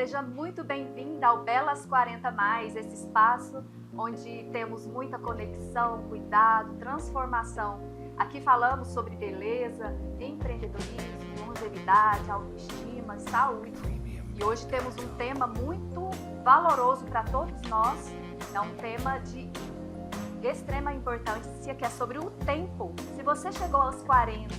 seja muito bem-vinda ao Belas 40 Mais, esse espaço onde temos muita conexão, cuidado, transformação. Aqui falamos sobre beleza, empreendedorismo, longevidade, autoestima, saúde. E hoje temos um tema muito valoroso para todos nós, é um tema de extrema importância, que é sobre o tempo. Se você chegou aos 40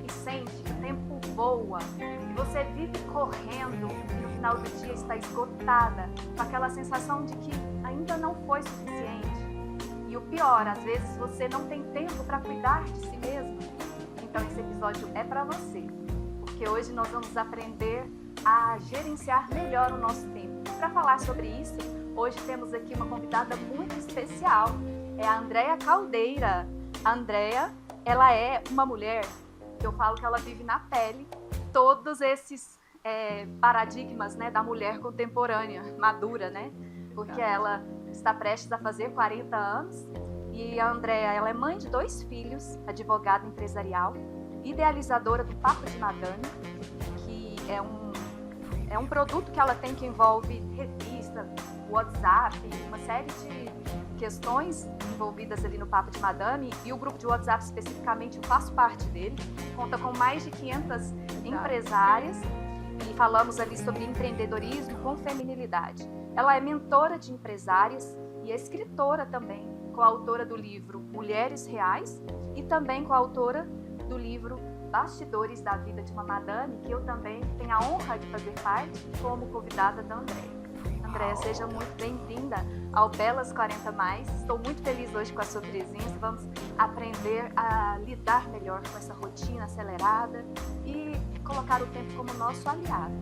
e sente que o tempo voa, e você vive correndo e no final do dia está esgotada, com aquela sensação de que ainda não foi suficiente. E o pior, às vezes você não tem tempo para cuidar de si mesmo. Então esse episódio é para você, porque hoje nós vamos aprender a gerenciar melhor o nosso tempo. Para falar sobre isso, hoje temos aqui uma convidada muito especial, é a Andréa Caldeira. A Andréa, ela é uma mulher que eu falo que ela vive na pele todos esses paradigmas, né, da mulher contemporânea, madura, né? Porque ela está prestes a fazer 40 anos e a Andréa, ela é mãe de 2 filhos, advogada empresarial, idealizadora do Papo de Madame, que é um produto que ela tem que envolve revista, WhatsApp, uma série de questões envolvidas ali no Papo de Madame, e o grupo de WhatsApp especificamente, eu faço parte dele, conta com mais de 500 empresárias e falamos ali sobre empreendedorismo com feminilidade. Ela é mentora de empresárias e escritora também, coautora do livro Mulheres Reais e também coautora do livro Bastidores da Vida de uma Madame, que eu também tenho a honra de fazer parte como convidada da Andréa. Andréa, seja muito bem-vinda ao Belas 40 Mais. Estou muito feliz hoje com a sua presença. Vamos aprender a lidar melhor com essa rotina acelerada e colocar o tempo como nosso aliado.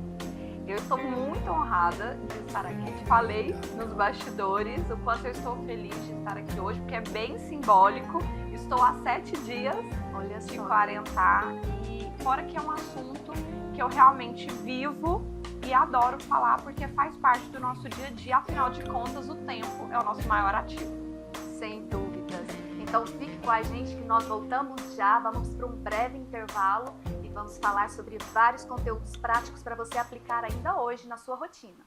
Eu estou muito honrada de estar aqui. Te falei nos bastidores o quanto eu estou feliz de estar aqui hoje, porque é bem simbólico. Estou há 7 dias de 40 e fora que é um assunto que eu realmente vivo e adoro falar, porque faz parte do nosso dia a dia. Afinal de contas, o tempo é o nosso maior ativo. Sem dúvidas. Então fique com a gente que nós voltamos já. Vamos para um breve intervalo e vamos falar sobre vários conteúdos práticos para você aplicar ainda hoje na sua rotina.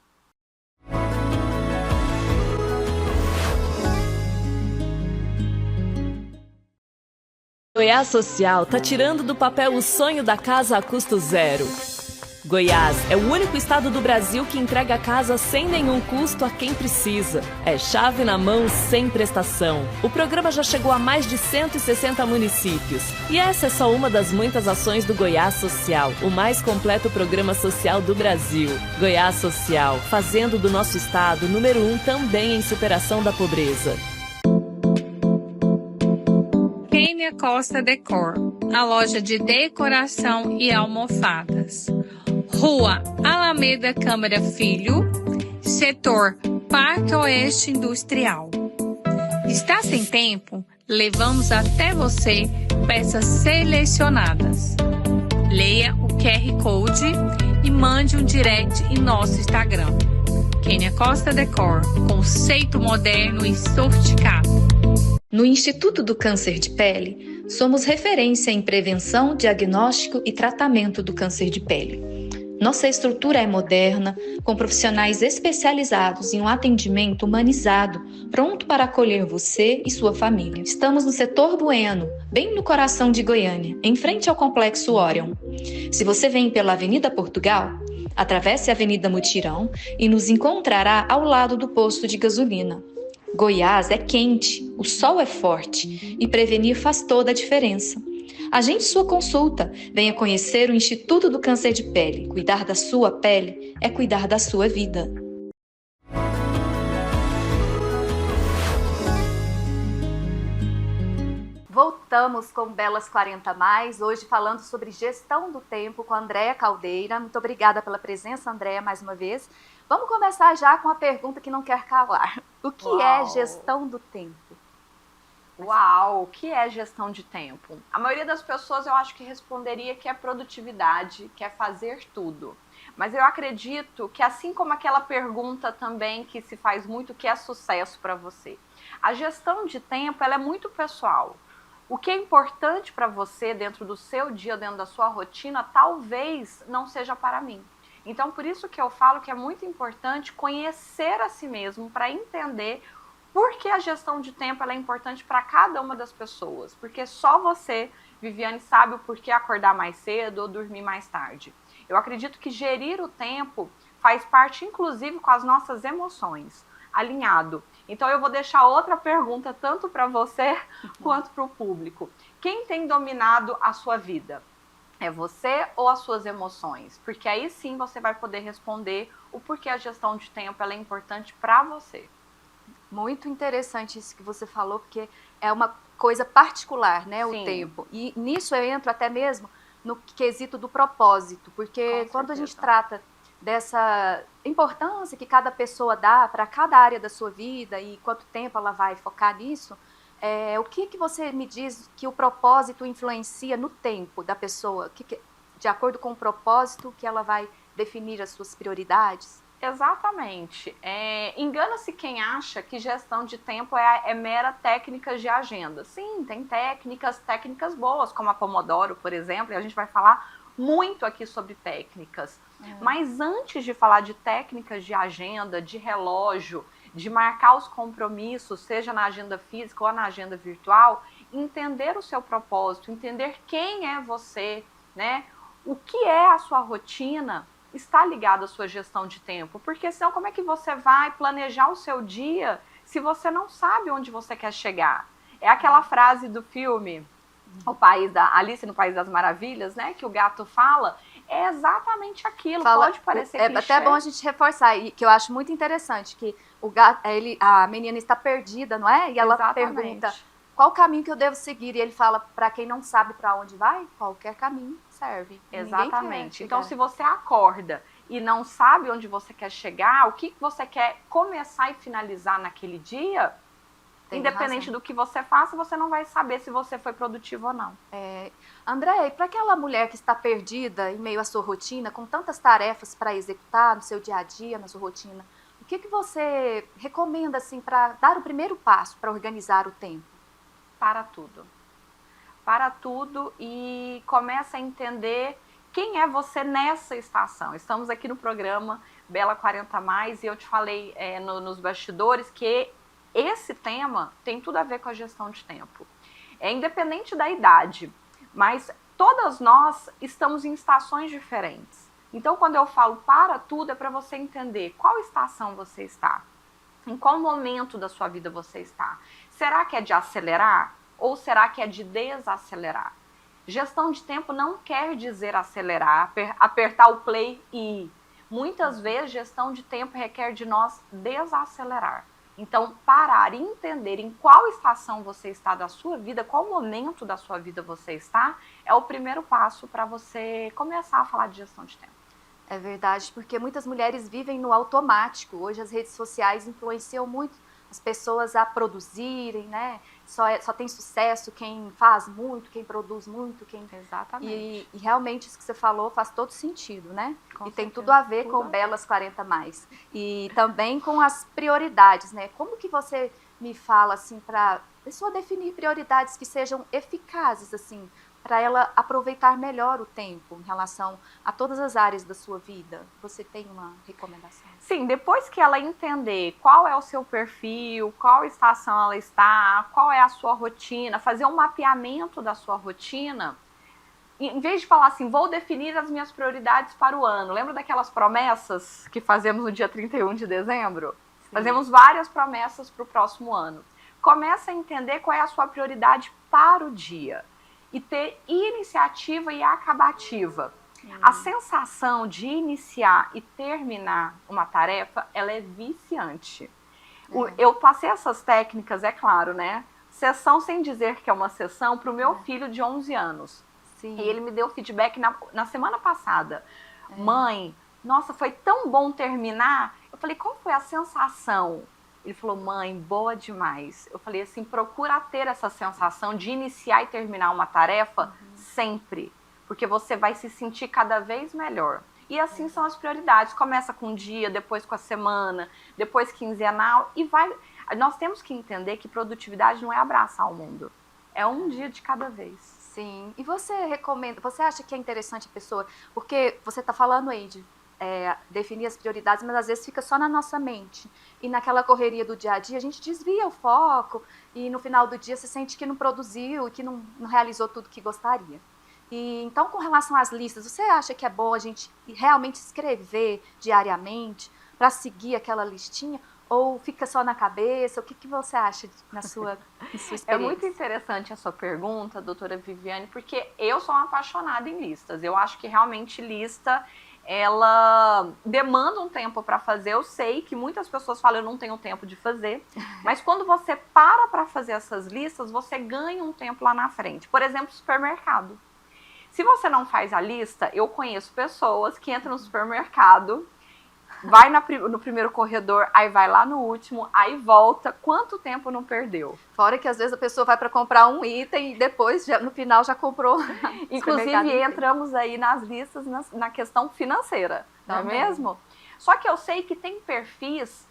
Goiás Social tá tirando do papel o sonho da casa a custo zero. Goiás é o único estado do Brasil que entrega a casa sem nenhum custo a quem precisa. É chave na mão, sem prestação. O programa já chegou a mais de 160 municípios. E essa é só uma das muitas ações do Goiás Social, o mais completo programa social do Brasil. Goiás Social, fazendo do nosso estado número 1 também em superação da pobreza. Kênia Costa Decor, a loja de decoração e almofadas. Rua Alameda Câmara Filho, setor Parque Oeste Industrial. Está sem tempo? Levamos até você peças selecionadas. Leia o QR Code e mande um direct em nosso Instagram. Kênia Costa Decor, conceito moderno e sofisticado. No Instituto do Câncer de Pele, somos referência em prevenção, diagnóstico e tratamento do câncer de pele. Nossa estrutura é moderna, com profissionais especializados em um atendimento humanizado, pronto para acolher você e sua família. Estamos no setor Bueno, bem no coração de Goiânia, em frente ao Complexo Orion. Se você vem pela Avenida Portugal, atravesse a Avenida Mutirão e nos encontrará ao lado do posto de gasolina. Goiás é quente, o sol é forte e prevenir faz toda a diferença. Agende sua consulta, venha conhecer o Instituto do Câncer de Pele. Cuidar da sua pele é cuidar da sua vida. Voltamos com Belas 40 Mais, hoje falando sobre gestão do tempo com a Andréa Caldeira. Muito obrigada pela presença, Andréa, mais uma vez. Vamos começar já com a pergunta que não quer calar. O que é gestão do tempo? Uau, o que é gestão de tempo? A maioria das pessoas eu acho que responderia que é produtividade, que é fazer tudo. Mas eu acredito que assim como aquela pergunta também que se faz muito, que é sucesso para você, a gestão de tempo ela é muito pessoal. O que é importante para você dentro do seu dia, dentro da sua rotina, talvez não seja para mim. Então, por isso que eu falo que é muito importante conhecer a si mesmo para entender por que a gestão de tempo ela é importante para cada uma das pessoas. Porque só você, Viviane, sabe o porquê acordar mais cedo ou dormir mais tarde. Eu acredito que gerir o tempo faz parte, inclusive, com as nossas emoções, alinhado. Então, eu vou deixar outra pergunta, tanto para você quanto para o público. Quem tem dominado a sua vida? É você ou as suas emoções? Porque aí sim você vai poder responder o porquê a gestão de tempo ela é importante para você. Muito interessante isso que você falou, porque é uma coisa particular, né, o Sim. tempo. E nisso eu entro até mesmo no quesito do propósito, porque Com quando a gente certeza. trata dessa importância que cada pessoa dá para cada área da sua vida e quanto tempo ela vai focar nisso, o que você me diz que o propósito influencia no tempo da pessoa? De acordo com o propósito que ela vai definir as suas prioridades? Exatamente. Engana-se quem acha que gestão de tempo é mera técnica de agenda. Sim, tem técnicas boas, como a Pomodoro, por exemplo, e a gente vai falar muito aqui sobre técnicas. Mas antes de falar de técnicas de agenda, de relógio, de marcar os compromissos, seja na agenda física ou na agenda virtual, entender o seu propósito, entender quem é você, né? O que é a sua rotina, está ligado à sua gestão de tempo, porque senão como é que você vai planejar o seu dia se você não sabe onde você quer chegar? É aquela frase do filme Alice no País das Maravilhas, né, que o gato fala, é exatamente aquilo. Pode parecer clichê. É até bom a gente reforçar, e que eu acho muito interessante, que o gato, a menina está perdida, não é? E ela pergunta, qual caminho que eu devo seguir? E ele fala, para quem não sabe para onde vai, qualquer caminho serve. Exatamente. Então, se você acorda e não sabe onde você quer chegar, o que você quer começar e finalizar naquele dia, independente do que você faça, você não vai saber se você foi produtivo ou não. André, e para aquela mulher que está perdida em meio à sua rotina, com tantas tarefas para executar no seu dia a dia, na sua rotina, o que você recomenda assim, para dar o primeiro passo para organizar o tempo? Para tudo. Para tudo e começa a entender quem é você nessa estação. Estamos aqui no programa Bela 40+, e eu te falei nos bastidores que esse tema tem tudo a ver com a gestão de tempo. É independente da idade, mas todas nós estamos em estações diferentes. Então, quando eu falo para tudo, é para você entender qual estação você está, em qual momento da sua vida você está. Será que é de acelerar ou será que é de desacelerar? Gestão de tempo não quer dizer acelerar, apertar o play e ir. Muitas vezes, gestão de tempo requer de nós desacelerar. Então, parar e entender em qual estação você está da sua vida, qual momento da sua vida você está, é o primeiro passo para você começar a falar de gestão de tempo. É verdade, porque muitas mulheres vivem no automático. Hoje as redes sociais influenciam muito as pessoas a produzirem, né? Só tem sucesso quem faz muito, quem produz muito, Exatamente. E realmente isso que você falou faz todo sentido, né? Com e tem certeza. tudo a ver com Belas 40+. E também com as prioridades, né? Como que você me fala, assim, para a pessoa definir prioridades que sejam eficazes, assim, para ela aproveitar melhor o tempo em relação a todas as áreas da sua vida? Você tem uma recomendação? Sim, depois que ela entender qual é o seu perfil, qual estação ela está, qual é a sua rotina, fazer um mapeamento da sua rotina, em vez de falar assim, vou definir as minhas prioridades para o ano. Lembra daquelas promessas que fazemos no dia 31 de dezembro? Sim. Fazemos várias promessas para o próximo ano. Começa a entender qual é a sua prioridade para o dia. E ter iniciativa e acabativa. A sensação de iniciar e terminar uma tarefa, ela é viciante. Eu passei essas técnicas, é claro, né? Sessão sem dizer que é uma sessão para o meu filho de 11 anos. Sim. E ele me deu feedback na semana passada. Mãe, nossa, foi tão bom terminar. Eu falei, qual foi a sensação? Ele falou, mãe, boa demais. Eu falei assim, procura ter essa sensação de iniciar e terminar uma tarefa sempre, porque você vai se sentir cada vez melhor. E assim são as prioridades. Começa com um dia, depois com a semana, depois quinzenal e vai. Nós temos que entender que produtividade não é abraçar o mundo. É um dia de cada vez. Sim. E você recomenda, você acha que é interessante a pessoa, porque você está falando aí de definir as prioridades, mas às vezes fica só na nossa mente. E naquela correria do dia a dia, a gente desvia o foco e no final do dia se sente que não produziu e que não realizou tudo que gostaria. E então, com relação às listas, você acha que é bom a gente realmente escrever diariamente para seguir aquela listinha? Ou fica só na cabeça? O que você acha na sua experiência? É muito interessante a sua pergunta, doutora Viviane, porque eu sou uma apaixonada em listas. Eu acho que realmente lista, ela demanda um tempo para fazer. Eu sei que muitas pessoas falam, eu não tenho tempo de fazer. Mas quando você para fazer essas listas, você ganha um tempo lá na frente. Por exemplo, supermercado. Se você não faz a lista, eu conheço pessoas que entram no supermercado, vai no primeiro corredor, aí vai lá no último, aí volta. Quanto tempo não perdeu? Fora que às vezes a pessoa vai para comprar um item e depois, no final, já comprou. Inclusive, entramos aí nas listas na questão financeira, não é mesmo? Só que eu sei que tem perfis,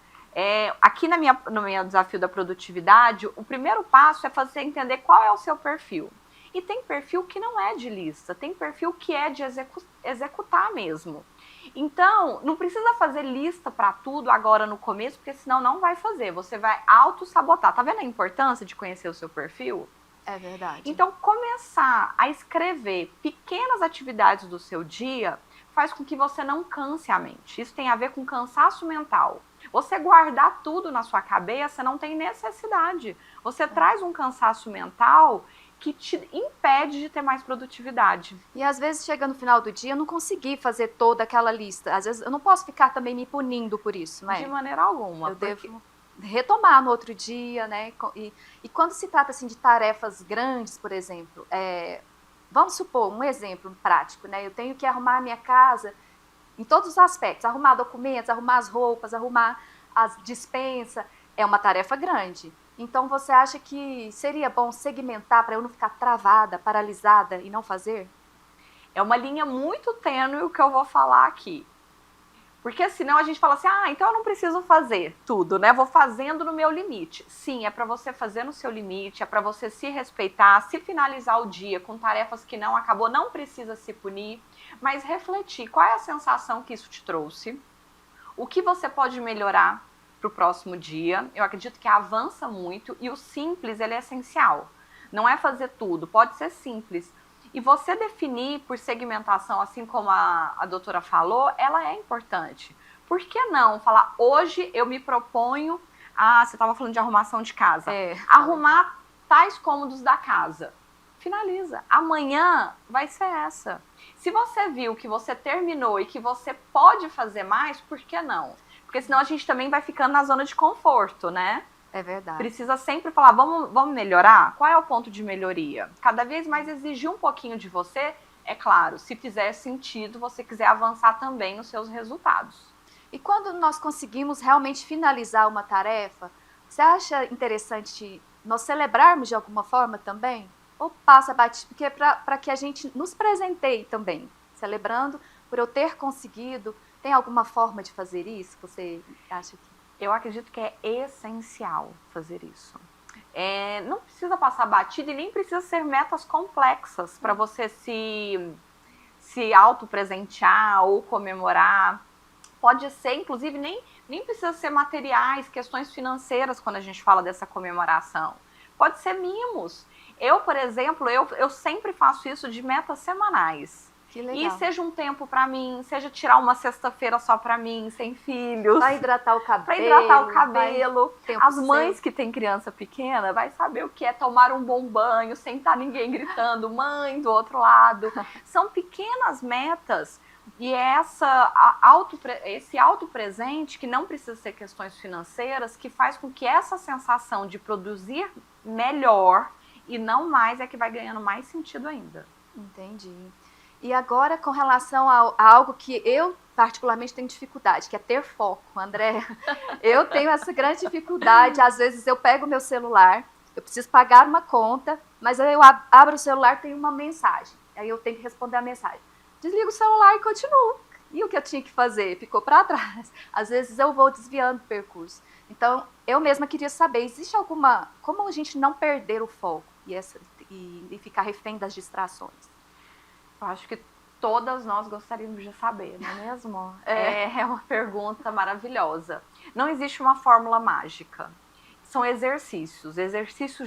aqui no meu desafio da produtividade, o primeiro passo é fazer entender qual é o seu perfil. E tem perfil que não é de lista, tem perfil que é de executar mesmo. Então, não precisa fazer lista para tudo agora no começo, porque senão não vai fazer. Você vai auto-sabotar. Tá vendo a importância de conhecer o seu perfil? É verdade. Então, começar a escrever pequenas atividades do seu dia faz com que você não canse a mente. Isso tem a ver com cansaço mental. Você guardar tudo na sua cabeça não tem necessidade. Você traz um cansaço mental que te impede de ter mais produtividade. E às vezes chega no final do dia, eu não consegui fazer toda aquela lista. Às vezes eu não posso ficar também me punindo por isso, né? De maneira alguma. Eu devo retomar no outro dia, né? E quando se trata assim de tarefas grandes, por exemplo, vamos supor, um exemplo prático, né? Eu tenho que arrumar a minha casa em todos os aspectos, arrumar documentos, arrumar as roupas, arrumar a despensa, é uma tarefa grande. Então, você acha que seria bom segmentar para eu não ficar travada, paralisada e não fazer? É uma linha muito tênue o que eu vou falar aqui. Porque senão a gente fala assim, então eu não preciso fazer tudo, né? Vou fazendo no meu limite. Sim, é para você fazer no seu limite, é para você se respeitar, se finalizar o dia com tarefas que não acabou, não precisa se punir, mas refletir qual é a sensação que isso te trouxe, o que você pode melhorar para o próximo dia. Eu acredito que avança muito e o simples, ele é essencial. Não é fazer tudo, pode ser simples. E você definir por segmentação, assim como a doutora falou, ela é importante. Por que não falar, hoje eu me proponho você estava falando de arrumação de casa. Arrumar tais cômodos da casa. Finaliza. Amanhã vai ser essa. Se você viu que você terminou e que você pode fazer mais, por que não? Porque senão a gente também vai ficando na zona de conforto, né? É verdade. Precisa sempre falar, vamos melhorar? Qual é o ponto de melhoria? Cada vez mais exigir um pouquinho de você, é claro, se fizer sentido, você quiser avançar também nos seus resultados. E quando nós conseguimos realmente finalizar uma tarefa, você acha interessante nós celebrarmos de alguma forma também? Ou passa batido? Porque para que a gente nos presenteie também, celebrando por eu ter conseguido. Tem alguma forma de fazer isso? Você acha que... Eu acredito que é essencial fazer isso. Não precisa passar batido e nem precisa ser metas complexas para você se auto-presentear ou comemorar. Pode ser, inclusive, nem precisa ser materiais, questões financeiras quando a gente fala dessa comemoração. Pode ser mimos. Eu, por exemplo, eu sempre faço isso de metas semanais. Que legal. E seja um tempo pra mim, seja tirar uma sexta-feira só pra mim, sem filhos. Pra hidratar o cabelo. Pra hidratar o cabelo. As mães que têm criança pequena vai saber o que é tomar um bom banho, sem estar ninguém gritando, mãe do outro lado. São pequenas metas. E esse auto-presente, que não precisa ser questões financeiras, que faz com que essa sensação de produzir melhor e não mais é que vai ganhando mais sentido ainda. Entendi. E agora, com relação a algo que eu particularmente tenho dificuldade, que é ter foco, André. Eu tenho essa grande dificuldade. Às vezes eu pego o meu celular, eu preciso pagar uma conta, mas aí eu abro o celular e tem uma mensagem. Aí eu tenho que responder a mensagem. Desligo o celular e continuo. E o que eu tinha que fazer? Ficou para trás. Às vezes eu vou desviando do percurso. Então, eu mesma queria saber, existe alguma... Como a gente não perder o foco e ficar refém das distrações? Eu acho que Todas nós gostaríamos de saber, não é mesmo? É uma pergunta maravilhosa. Não existe uma fórmula mágica. São exercícios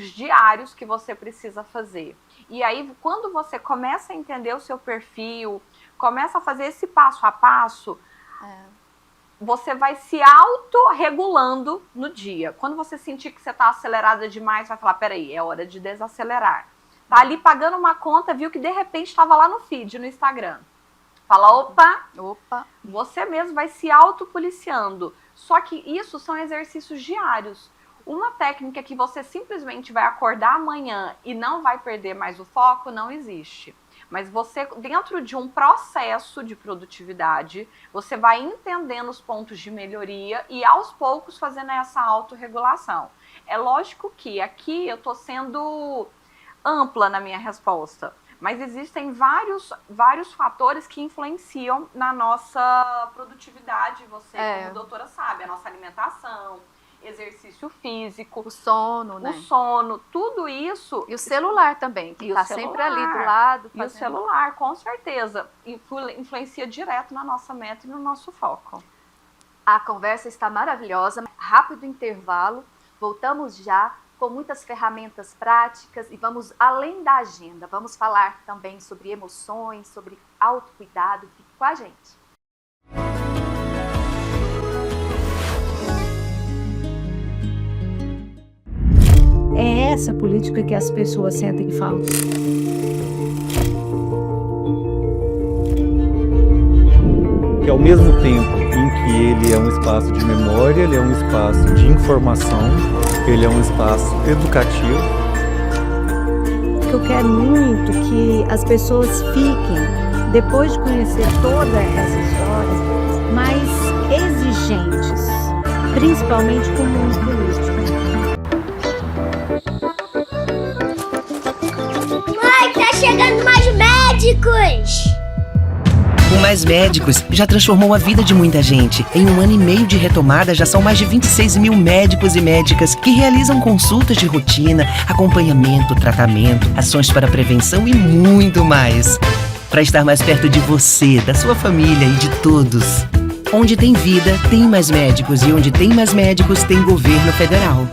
diários que você precisa fazer. E aí, quando você começa a entender o seu perfil, começa a fazer esse passo a passo, você vai se autorregulando no dia. Quando você sentir que você está acelerada demais, vai falar, peraí, é hora de desacelerar. Tá ali pagando uma conta, viu que de repente estava lá no feed, no Instagram. Fala, opa, você mesmo vai se autopoliciando. Só que isso são exercícios diários. Uma técnica que você simplesmente vai acordar amanhã e não vai perder mais o foco, não existe. Mas você, dentro de um processo de produtividade, você vai entendendo os pontos de melhoria e aos poucos fazendo essa autorregulação. É lógico que aqui eu estou sendo ampla na minha resposta, mas existem vários fatores que influenciam na nossa produtividade, você como doutora sabe, a nossa alimentação, exercício físico, o sono, né? O sono, tudo isso. E o celular também, que está sempre ali do lado. E o celular, com certeza, influencia direto na nossa meta e no nosso foco. A conversa está maravilhosa. Rápido intervalo, voltamos já com muitas ferramentas práticas e vamos além da agenda. Vamos falar também sobre emoções, sobre autocuidado. Fique com a gente. É essa política que as pessoas sentem e falam. Que ao mesmo tempo em que ele é um espaço de memória, ele é um espaço de informação, ele é um espaço educativo. Eu quero muito que as pessoas fiquem, depois de conhecer toda essa história, mais exigentes, principalmente com o mundo político. Tá chegando mais médicos! O Mais Médicos já transformou a vida de muita gente. Em 1 ano e meio de retomada, já são mais de 26 mil médicos e médicas que realizam consultas de rotina, acompanhamento, tratamento, ações para prevenção e muito mais. Para estar mais perto de você, da sua família e de todos. Onde tem vida, tem mais médicos. E onde tem mais médicos, tem governo federal.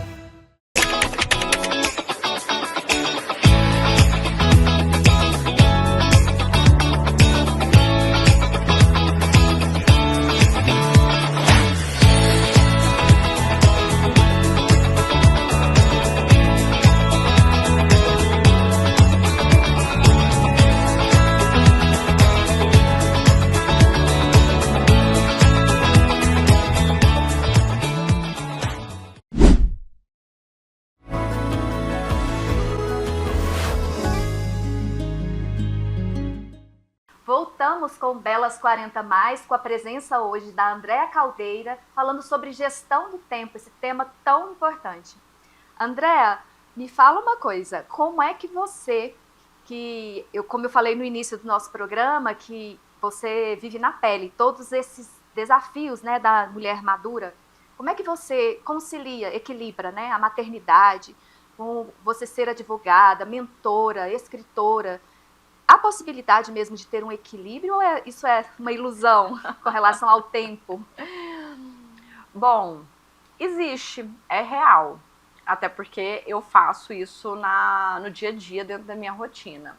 Voltamos com Belas 40 Mais, com a presença hoje da Andréa Caldeira, falando sobre gestão do tempo, esse tema tão importante. Andréa, me fala uma coisa, como é que você, como eu falei no início do nosso programa, que você vive na pele todos esses desafios, né, da mulher madura, como é que você concilia, equilibra, né, a maternidade, com você ser advogada, mentora, escritora? Há possibilidade mesmo de ter um equilíbrio ou isso é uma ilusão com relação ao tempo? Bom, existe, é real. Até porque eu faço isso no dia a dia, dentro da minha rotina.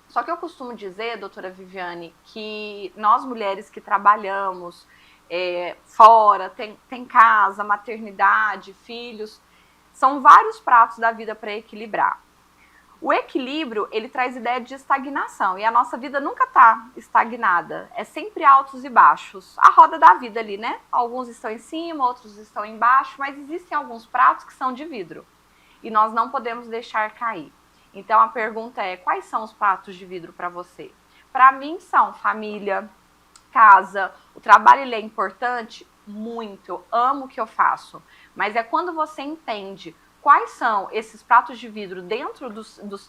Só que eu costumo dizer, doutora Viviane, que nós mulheres que trabalhamos fora, tem casa, maternidade, filhos, são vários pratos da vida para equilibrar. O equilíbrio, ele traz ideia de estagnação, e a nossa vida nunca está estagnada, é sempre altos e baixos. A roda da vida ali, né? Alguns estão em cima, outros estão embaixo, mas existem alguns pratos que são de vidro, e nós não podemos deixar cair. Então a pergunta é, quais são os pratos de vidro para você? Para mim são família, casa, o trabalho ele é importante? Muito, eu amo o que eu faço, mas é quando você entende quais são esses pratos de vidro dentro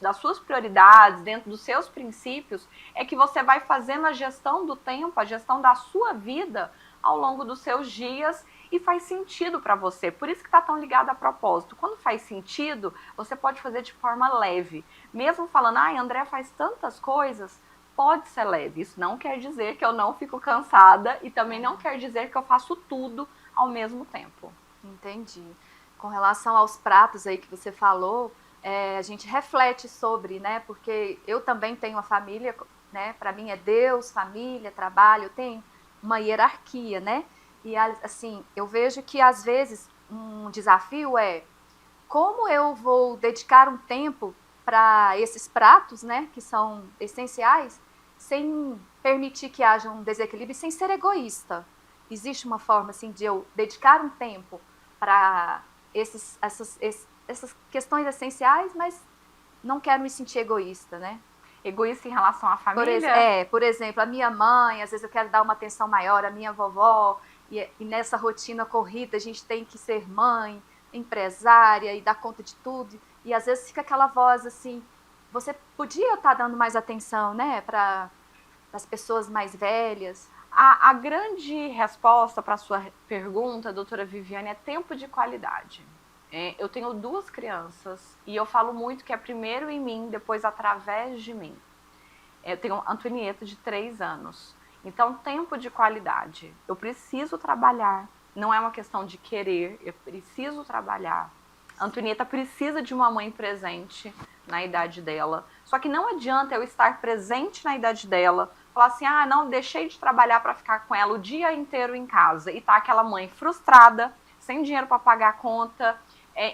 das suas prioridades, dentro dos seus princípios, é que você vai fazendo a gestão do tempo, a gestão da sua vida ao longo dos seus dias e faz sentido para você. Por isso que está tão ligado a propósito. Quando faz sentido, você pode fazer de forma leve. Mesmo falando, ai, André faz tantas coisas, pode ser leve. Isso não quer dizer que eu não fico cansada e também não quer dizer que eu faço tudo ao mesmo tempo. Entendi. Com relação aos pratos aí que você falou, a gente reflete sobre, né? Porque eu também tenho uma família, né? Para mim é Deus, família, trabalho, eu tenho uma hierarquia, né? E assim, eu vejo que às vezes um desafio é como eu vou dedicar um tempo para esses pratos, né? Que são essenciais, sem permitir que haja um desequilíbrio, sem ser egoísta. Existe uma forma assim de eu dedicar um tempo para essas questões essenciais, mas não quero me sentir egoísta, né? Egoísta em relação à família? Por exemplo, a minha mãe, às vezes eu quero dar uma atenção maior, a minha vovó, e nessa rotina corrida a gente tem que ser mãe, empresária e dar conta de tudo, e às vezes fica aquela voz assim, você podia estar dando mais atenção, né, para as pessoas mais velhas. A grande resposta para a sua pergunta, doutora Viviane, é tempo de qualidade. Eu tenho 2 crianças e eu falo muito que é primeiro em mim, depois através de mim. Eu tenho Antonieta de 3 anos. Então, tempo de qualidade. Eu preciso trabalhar. Não é uma questão de querer, eu preciso trabalhar. A Antonieta precisa de uma mãe presente na idade dela. Só que não adianta eu estar presente na idade dela, falar assim, não, deixei de trabalhar para ficar com ela o dia inteiro em casa. E tá aquela mãe frustrada, sem dinheiro para pagar a conta,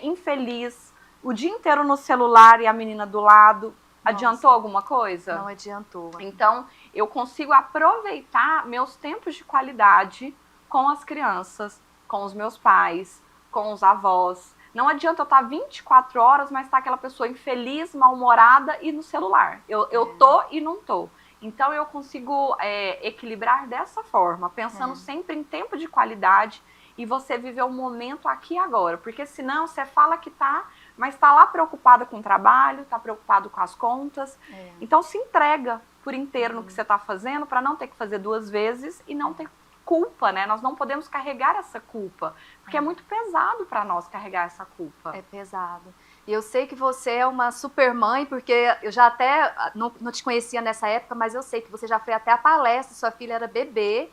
infeliz, o dia inteiro no celular e a menina do lado. Adiantou alguma coisa? Não adiantou. Então, eu consigo aproveitar meus tempos de qualidade com as crianças, com os meus pais, com os avós. Não adianta eu estar 24 horas, mas estar aquela pessoa infeliz, mal-humorada e no celular. Eu tô e não tô. Então, eu consigo equilibrar dessa forma, pensando sempre em tempo de qualidade e você viver o momento aqui e agora. Porque senão você fala que tá, mas tá lá preocupada com o trabalho, tá preocupado com as contas. Então, se entrega por inteiro no que você tá fazendo para não ter que fazer 2 vezes e não ter culpa, né? Nós não podemos carregar essa culpa, porque é muito pesado para nós carregar essa culpa. É pesado. E eu sei que você é uma super mãe, porque eu já até não te conhecia nessa época, mas eu sei que você já foi até a palestra, sua filha era bebê,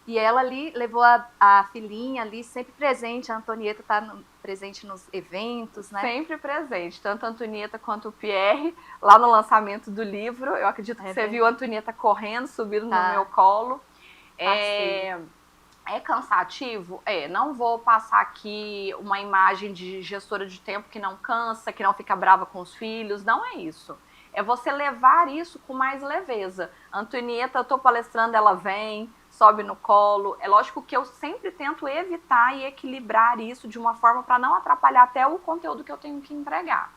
e ela ali levou a filhinha ali sempre presente, a Antonieta está presente nos eventos, né? Sempre presente, tanto a Antonieta quanto o Pierre, lá no lançamento do livro, eu acredito que você viu a Antonieta correndo, subindo no meu colo. É cansativo? Não vou passar aqui uma imagem de gestora de tempo que não cansa, que não fica brava com os filhos, não é isso. É você levar isso com mais leveza. Antonieta, eu tô palestrando, ela vem, sobe no colo. É lógico que eu sempre tento evitar e equilibrar isso de uma forma para não atrapalhar até o conteúdo que eu tenho que entregar.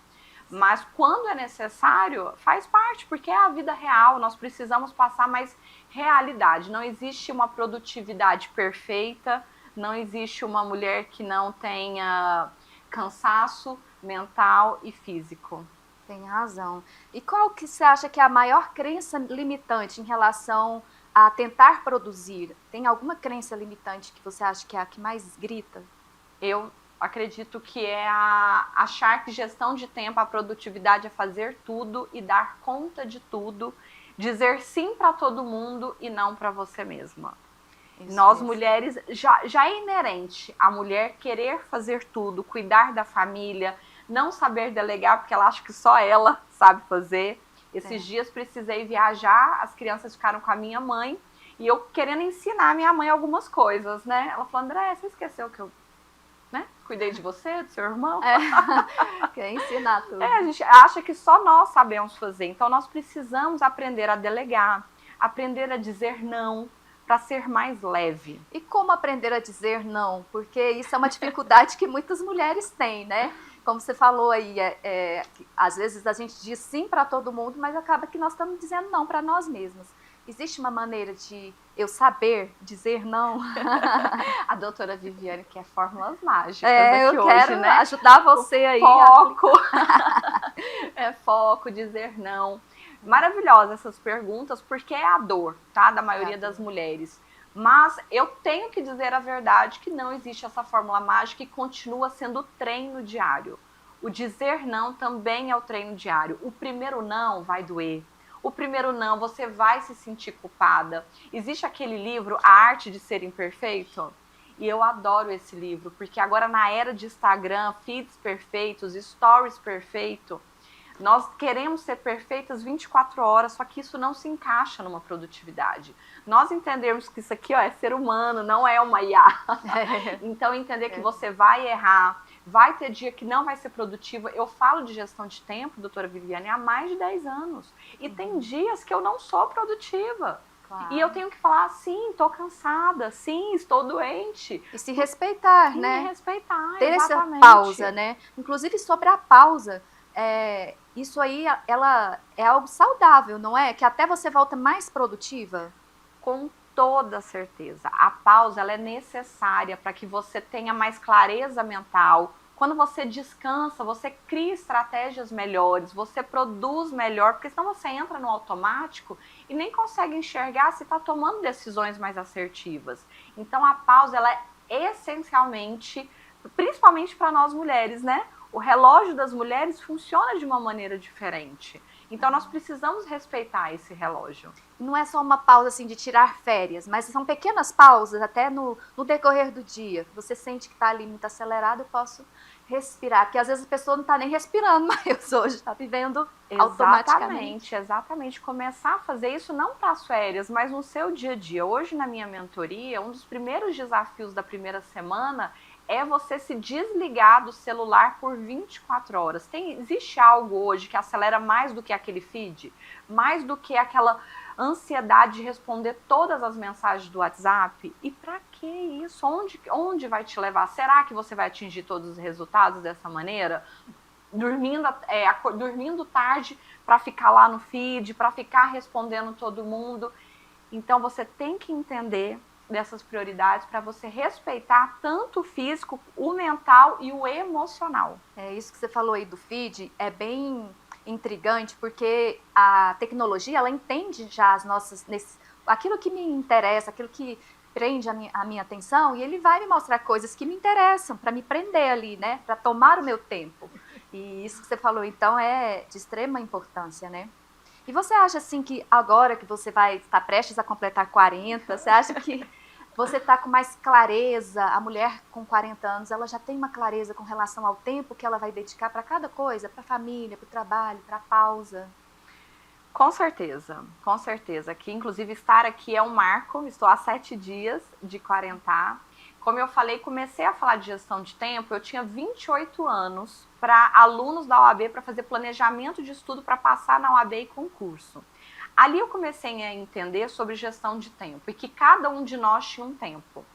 Mas quando é necessário, faz parte, porque é a vida real, nós precisamos passar mais realidade. Não existe uma produtividade perfeita, não existe uma mulher que não tenha cansaço mental e físico. Tem razão. E qual que você acha que é a maior crença limitante em relação a tentar produzir? Tem alguma crença limitante que você acha que é a que mais grita? Eu acredito que é achar que gestão de tempo, a produtividade é fazer tudo e dar conta de tudo, dizer sim para todo mundo e não para você mesma. Nós mulheres, já é inerente a mulher querer fazer tudo, cuidar da família, não saber delegar porque ela acha que só ela sabe fazer. Esses dias precisei viajar, as crianças ficaram com a minha mãe e eu querendo ensinar a minha mãe algumas coisas, né? Ela falou, André, você esqueceu que eu cuidei de você, do seu irmão? Quer ensinar tudo. A gente acha que só nós sabemos fazer. Então, nós precisamos aprender a delegar, aprender a dizer não, para ser mais leve. E como aprender a dizer não? Porque isso é uma dificuldade que muitas mulheres têm, né? Como você falou aí, às vezes a gente diz sim para todo mundo, mas acaba que nós estamos dizendo não para nós mesmos. Existe uma maneira de eu saber dizer não? A doutora Viviane quer fórmulas mágicas eu aqui quero hoje, né? ajudar você aí. Foco. Foco, dizer não. Maravilhosas essas perguntas, porque é a dor, tá? Da maioria das mulheres. Mas eu tenho que dizer a verdade que não existe essa fórmula mágica e continua sendo treino diário. O dizer não também é o treino diário. O primeiro não vai doer. o primeiro não, você vai se sentir culpada. Existe aquele livro, A Arte de Ser Imperfeito? E eu adoro esse livro, porque agora na era de Instagram, feeds perfeitos, stories perfeito, nós queremos ser perfeitas 24 horas, só que isso não se encaixa numa produtividade. Nós entendermos que isso aqui é ser humano, não é uma IA. Então entender que você vai errar, vai ter dia que não vai ser produtiva. Eu falo de gestão de tempo, doutora Viviane, há mais de 10 anos. E tem dias que eu não sou produtiva. Claro. E eu tenho que falar, sim, estou cansada, sim, estou doente. E se respeitar, sim, né? Se respeitar, ter exatamente. Essa pausa, né? Inclusive sobre a pausa, isso aí, ela é algo saudável, não é? Que até você volta mais produtiva. Com toda certeza. A pausa, ela é necessária para que você tenha mais clareza mental. Quando você descansa, você cria estratégias melhores, você produz melhor, porque senão você entra no automático e nem consegue enxergar se está tomando decisões mais assertivas. Então a pausa, ela é essencialmente, principalmente para nós mulheres, né? O relógio das mulheres funciona de uma maneira diferente. Então nós precisamos respeitar esse relógio. Não é só uma pausa assim de tirar férias, mas são pequenas pausas até no decorrer do dia. Você sente que está ali muito acelerado, eu posso respirar. Porque às vezes a pessoa não está nem respirando mais hoje, está vivendo automaticamente. Exatamente. Começar a fazer isso não para as férias, mas no seu dia a dia. Hoje na minha mentoria, um dos primeiros desafios da primeira semana é você se desligar do celular por 24 horas. Existe algo hoje que acelera mais do que aquele feed? Mais do que aquela ansiedade de responder todas as mensagens do WhatsApp? E para que isso? Onde vai te levar? Será que você vai atingir todos os resultados dessa maneira? Dormindo tarde para ficar lá no feed, para ficar respondendo todo mundo. Então você tem que entender dessas prioridades para você respeitar tanto o físico, o mental e o emocional. É isso que você falou aí do feed, é bem intrigante, porque a tecnologia, ela entende já as nossas, aquilo que me interessa, aquilo que prende a minha atenção, e ele vai me mostrar coisas que me interessam, para me prender ali, né, para tomar o meu tempo. E isso que você falou, então, é de extrema importância, né? E você acha, assim, que agora que você vai estar prestes a completar 40, você acha que você está com mais clareza? A mulher com 40 anos, ela já tem uma clareza com relação ao tempo que ela vai dedicar para cada coisa, para a família, para o trabalho, para a pausa? Com certeza, com certeza. Que inclusive estar aqui é um marco, estou há 7 dias de 40. Como eu falei, comecei a falar de gestão de tempo, eu tinha 28 anos para alunos da OAB para fazer planejamento de estudo para passar na OAB e concurso. Ali eu comecei a entender sobre gestão de tempo e que cada um de nós tinha um tempo.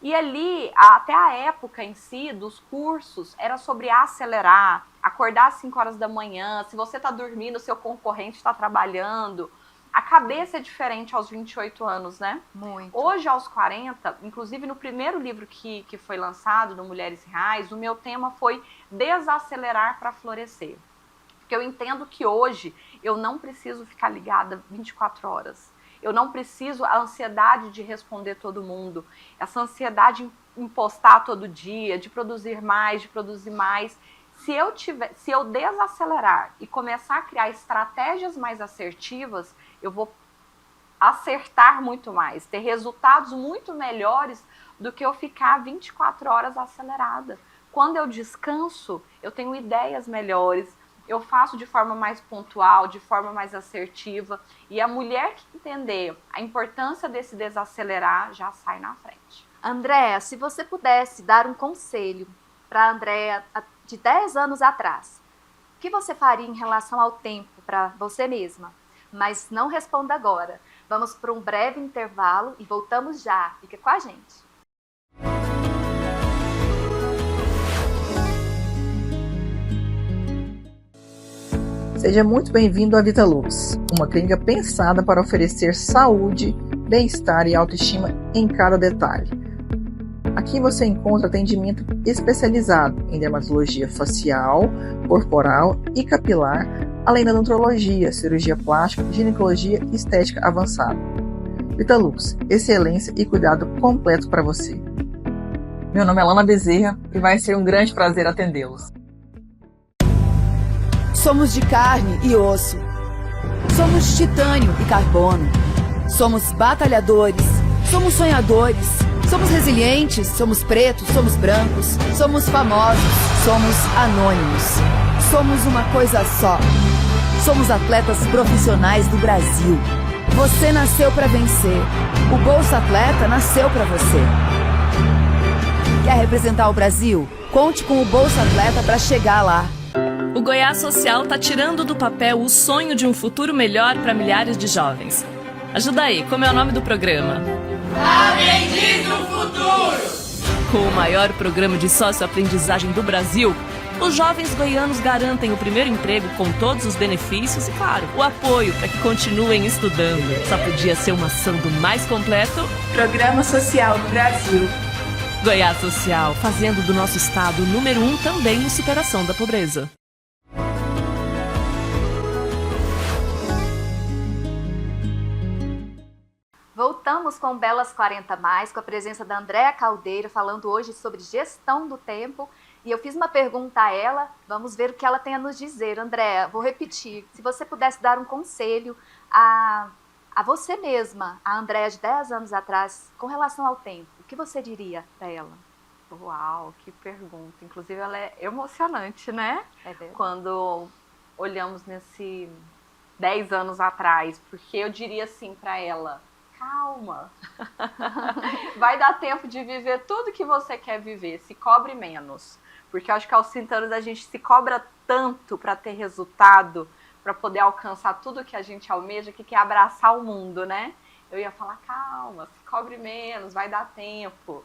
E ali, até a época em si, dos cursos, era sobre acelerar, acordar às 5 horas da manhã, se você está dormindo, seu concorrente está trabalhando. A cabeça é diferente aos 28 anos, né? Muito. Hoje, aos 40, inclusive no primeiro livro que foi lançado, no Mulheres Reais, o meu tema foi desacelerar para florescer. Porque eu entendo que hoje eu não preciso ficar ligada 24 horas. Eu não preciso a ansiedade de responder todo mundo, essa ansiedade em postar todo dia, de produzir mais, de produzir mais. Se eu desacelerar e começar a criar estratégias mais assertivas, eu vou acertar muito mais, ter resultados muito melhores do que eu ficar 24 horas acelerada. Quando eu descanso, eu tenho ideias melhores, eu faço de forma mais pontual, de forma mais assertiva. E a mulher que entender a importância desse desacelerar já sai na frente. Andréa, se você pudesse dar um conselho para a Andréa de 10 anos atrás, o que você faria em relação ao tempo para você mesma? Mas não responda agora. Vamos para um breve intervalo e voltamos já. Fica com a gente. Seja muito bem-vindo à Vitalux, uma clínica pensada para oferecer saúde, bem-estar e autoestima em cada detalhe. Aqui você encontra atendimento especializado em dermatologia facial, corporal e capilar, além da nutrologia, cirurgia plástica, ginecologia e estética avançada. Vitalux, excelência e cuidado completo para você. Meu nome é Lana Bezerra e vai ser um grande prazer atendê-los. Somos de carne e osso, Somos titânio e carbono. Somos batalhadores. Somos sonhadores. Somos resilientes. Somos pretos. Somos brancos. Somos famosos. Somos anônimos. Somos uma coisa só. Somos atletas profissionais do Brasil. Você nasceu para vencer. O Bolsa Atleta nasceu para você. Quer representar o Brasil? Conte com o Bolsa Atleta para chegar lá. O Goiás Social está tirando do papel o sonho de um futuro melhor para milhares de jovens. Ajuda aí, como é o nome do programa? Aprendiz do Futuro! Com o maior programa de sócio-aprendizagem do Brasil, os jovens goianos garantem o primeiro emprego com todos os benefícios e, claro, o apoio para que continuem estudando. Só podia ser uma ação do mais completo Programa Social do Brasil. Goiás Social, fazendo do nosso estado o número 1 também em superação da pobreza. Voltamos com Belas 40 Mais, com a presença da Andréa Caldeira, falando hoje sobre gestão do tempo. E eu fiz uma pergunta a ela, vamos ver o que ela tem a nos dizer. Andréa, vou repetir, se você pudesse dar um conselho a você mesma, a Andréa de 10 anos atrás, com relação ao tempo, o que você diria para ela? Uau, que pergunta. Inclusive, ela é emocionante, né? É verdade. Quando olhamos nesse 10 anos atrás, porque eu diria assim para ela: calma, vai dar tempo de viver tudo que você quer viver, se cobre menos. Porque eu acho que aos 30 anos a gente se cobra tanto para ter resultado, para poder alcançar tudo que a gente almeja, que quer abraçar o mundo, né? Eu ia falar, calma, se cobre menos, vai dar tempo.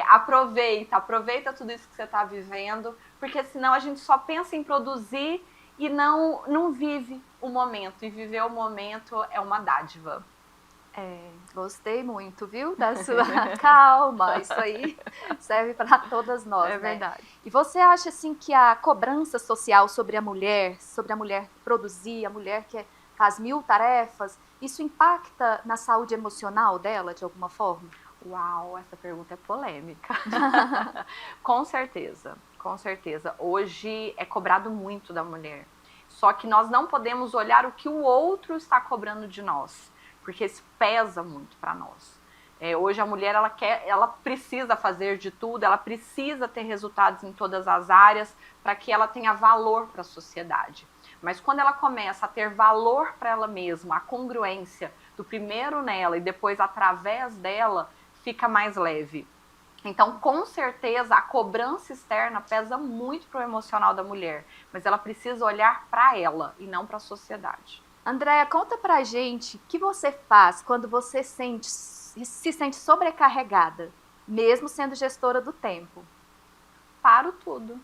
Aproveita tudo isso que você está vivendo, porque senão a gente só pensa em produzir e não vive o momento. E viver o momento é uma dádiva. Gostei muito, viu? Da sua calma, isso aí serve para todas nós, né? Verdade. E você acha assim que a cobrança social sobre a mulher produzir, a mulher que faz 1000 tarefas, isso impacta na saúde emocional dela de alguma forma? Uau, essa pergunta é polêmica. Com certeza, com certeza. Hoje é cobrado muito da mulher. Só que nós não podemos olhar o que o outro está cobrando de nós, porque isso pesa muito para nós. Hoje a mulher ela precisa fazer de tudo, ela precisa ter resultados em todas as áreas para que ela tenha valor para a sociedade. Mas quando ela começa a ter valor para ela mesma, a congruência do primeiro nela e depois através dela, fica mais leve. Então, com certeza, a cobrança externa pesa muito para o emocional da mulher, mas ela precisa olhar para ela e não para a sociedade. Andréa, conta pra gente o que você faz quando você se sente sobrecarregada, mesmo sendo gestora do tempo. Paro tudo.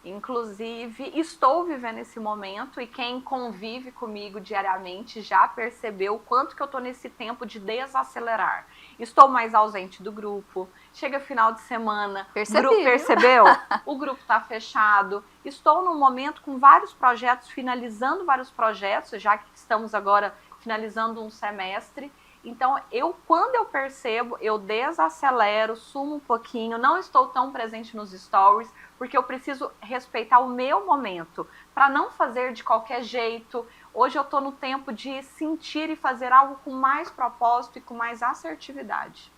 Inclusive, estou vivendo esse momento e quem convive comigo diariamente já percebeu o quanto que eu estou nesse tempo de desacelerar. Estou mais ausente do grupo, chega final de semana, percebeu? O grupo está fechado. Estou num momento com vários projetos, finalizando vários projetos, já que estamos agora finalizando um semestre. Então, quando eu percebo, eu desacelero, sumo um pouquinho, não estou tão presente nos stories, porque eu preciso respeitar o meu momento, para não fazer de qualquer jeito. Hoje eu estou no tempo de sentir e fazer algo com mais propósito e com mais assertividade.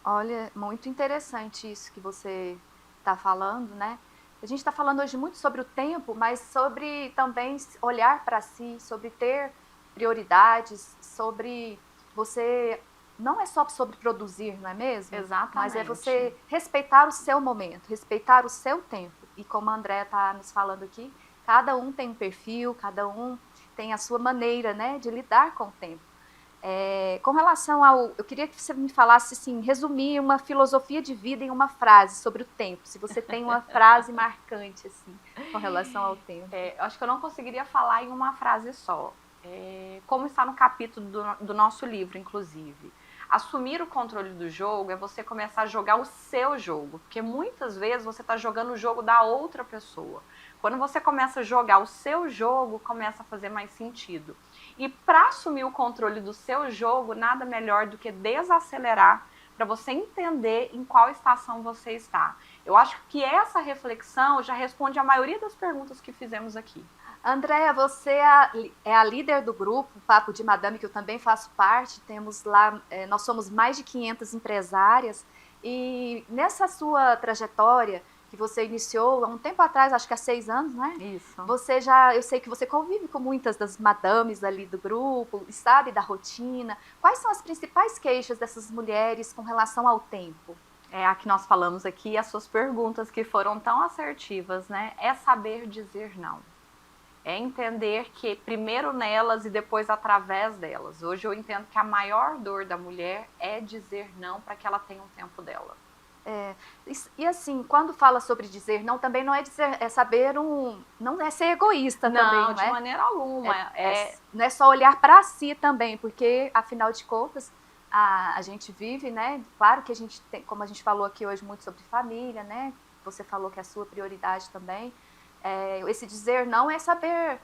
Olha, muito interessante isso que você está falando, né? A gente está falando hoje muito sobre o tempo, mas sobre também olhar para si, sobre ter prioridades, sobre você... Não é só sobre produzir, não é mesmo? Exatamente. Mas é você respeitar o seu momento, respeitar o seu tempo. E como a Andréa está nos falando aqui, cada um tem um perfil, cada um tem a sua maneira, né, de lidar com o tempo. Com relação eu queria que você me falasse, assim, resumir uma filosofia de vida em uma frase sobre o tempo. Se você tem uma frase marcante, assim, com relação ao tempo. Eu acho que eu não conseguiria falar em uma frase só. Como está no capítulo do nosso livro, inclusive. Assumir o controle do jogo é você começar a jogar o seu jogo, porque muitas vezes você está jogando o jogo da outra pessoa. Quando você começa a jogar o seu jogo, começa a fazer mais sentido. E para assumir o controle do seu jogo, nada melhor do que desacelerar para você entender em qual estação você está. Eu acho que essa reflexão já responde a maioria das perguntas que fizemos aqui. Andréa, você é a líder do grupo Papo de Madame, que eu também faço parte. Temos lá, nós somos mais de 500 empresárias. E nessa sua trajetória, que você iniciou há um tempo atrás, acho que há 6 anos, não é? Isso. Eu sei que você convive com muitas das madames ali do grupo, sabe da rotina. Quais são as principais queixas dessas mulheres com relação ao tempo? É a que nós falamos aqui, as suas perguntas que foram tão assertivas, né? É saber dizer não. É entender que primeiro nelas e depois através delas. Hoje eu entendo que a maior dor da mulher é dizer não para que ela tenha um tempo dela. E assim, quando fala sobre dizer não, também não é saber não é ser egoísta também, não de maneira alguma. Não é só olhar para si também, porque afinal de contas a gente vive, né? Claro que a gente tem, como a gente falou aqui hoje muito sobre família, né? Você falou que é a sua prioridade também. Esse dizer não é saber,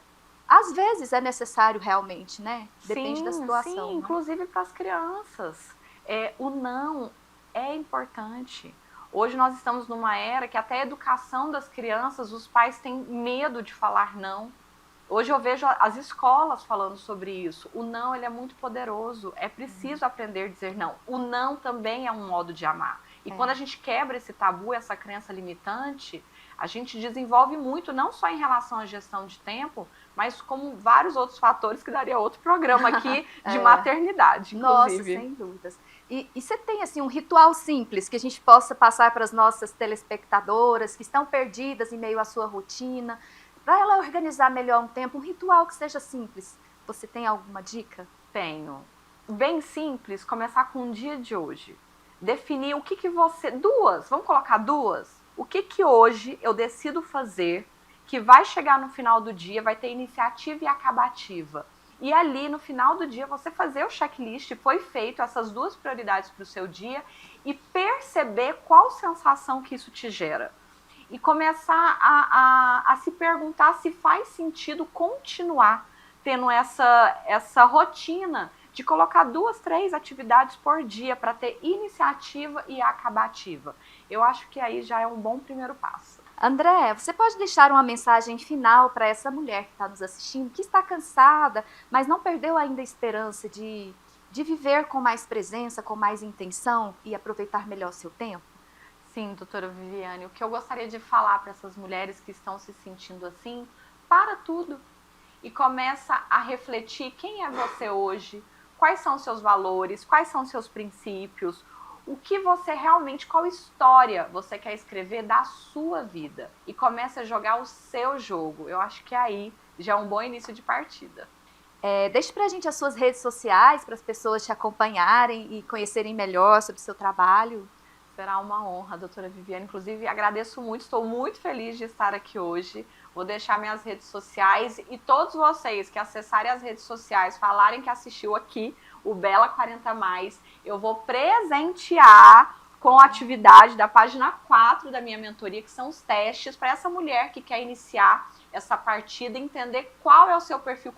às vezes é necessário realmente, né? Depende da situação. Sim, né? Inclusive para as crianças. O não é importante. Hoje nós estamos numa era que até a educação das crianças, os pais têm medo de falar não. Hoje eu vejo as escolas falando sobre isso. O não, ele é muito poderoso. É preciso aprender a dizer não. O não também é um modo de amar. E quando a gente quebra esse tabu, essa crença limitante, a gente desenvolve muito, não só em relação à gestão de tempo, mas como vários outros fatores que daria outro programa aqui de maternidade, inclusive. Nossa, sem dúvidas. E você tem assim um ritual simples que a gente possa passar para as nossas telespectadoras que estão perdidas em meio à sua rotina, para ela organizar melhor um tempo, um ritual que seja simples. Você tem alguma dica? Tenho. Bem simples, começar com o dia de hoje. Definir o que você... vamos colocar 2? O que hoje eu decido fazer que vai chegar no final do dia, vai ter iniciativa e acabativa. E ali, no final do dia, você fazer o checklist, foi feito essas 2 prioridades para o seu dia e perceber qual sensação que isso te gera. E começar a se perguntar se faz sentido continuar tendo essa rotina de colocar 2, 3 atividades por dia para ter iniciativa e acabativa. Eu acho que aí já é um bom primeiro passo. André, você pode deixar uma mensagem final para essa mulher que está nos assistindo, que está cansada, mas não perdeu ainda a esperança de viver com mais presença, com mais intenção e aproveitar melhor o seu tempo? Sim, doutora Viviane, o que eu gostaria de falar para essas mulheres que estão se sentindo assim, para tudo e começa a refletir quem é você hoje, quais são os seus valores, quais são os seus princípios, o que você realmente, qual história você quer escrever da sua vida e comece a jogar o seu jogo. Eu acho que aí já é um bom início de partida. Deixe pra gente as suas redes sociais, para as pessoas te acompanharem e conhecerem melhor sobre o seu trabalho. Será uma honra, doutora Viviane. Inclusive, agradeço muito, estou muito feliz de estar aqui hoje. Vou deixar minhas redes sociais e todos vocês que acessarem as redes sociais, falarem que assistiu aqui o Bela 40+, eu vou presentear com a atividade da página 4 da minha mentoria, que são os testes para essa mulher que quer iniciar essa partida, entender qual é o seu perfil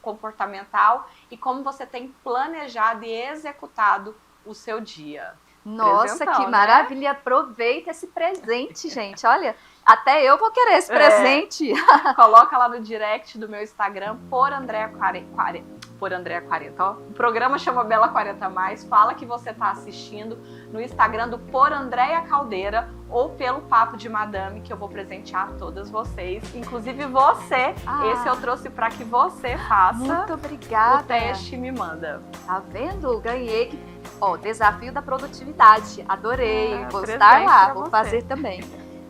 comportamental e como você tem planejado e executado o seu dia. Nossa, que maravilha! Né? Aproveita esse presente, gente. Olha, até eu vou querer esse presente. Coloca lá no direct do meu Instagram, por Andréa 40, ó. O programa chama Bela 40+, fala que você tá assistindo no Instagram do Por Andréa Caldeira ou pelo Papo de Madame, que eu vou presentear todas vocês. Inclusive você, esse eu trouxe para que você faça. Muito obrigada. O teste e me manda. Tá vendo? Ganhei. Desafio da produtividade. Adorei. Vou estar lá, vou fazer também.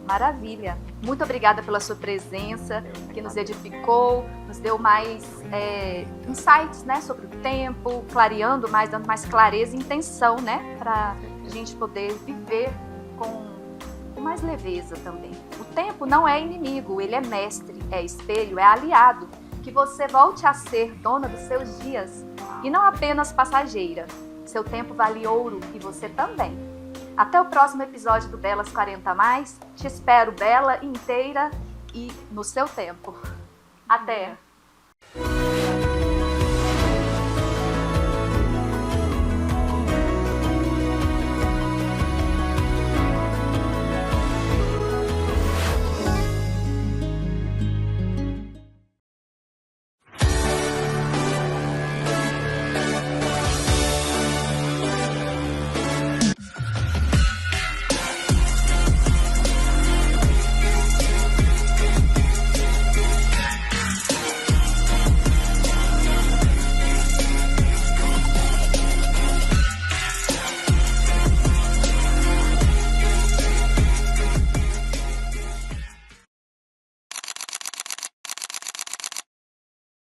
Maravilha. Muito obrigada pela sua presença, que nos edificou, nos deu mais insights, né, sobre o tempo, clareando mais, dando mais clareza e intenção, né, para a gente poder viver com mais leveza também. O tempo não é inimigo, ele é mestre, é espelho, é aliado. Que você volte a ser dona dos seus dias e não apenas passageira. Seu tempo vale ouro e você também. Até o próximo episódio do Belas 40+. Te espero bela, inteira e no seu tempo. Até!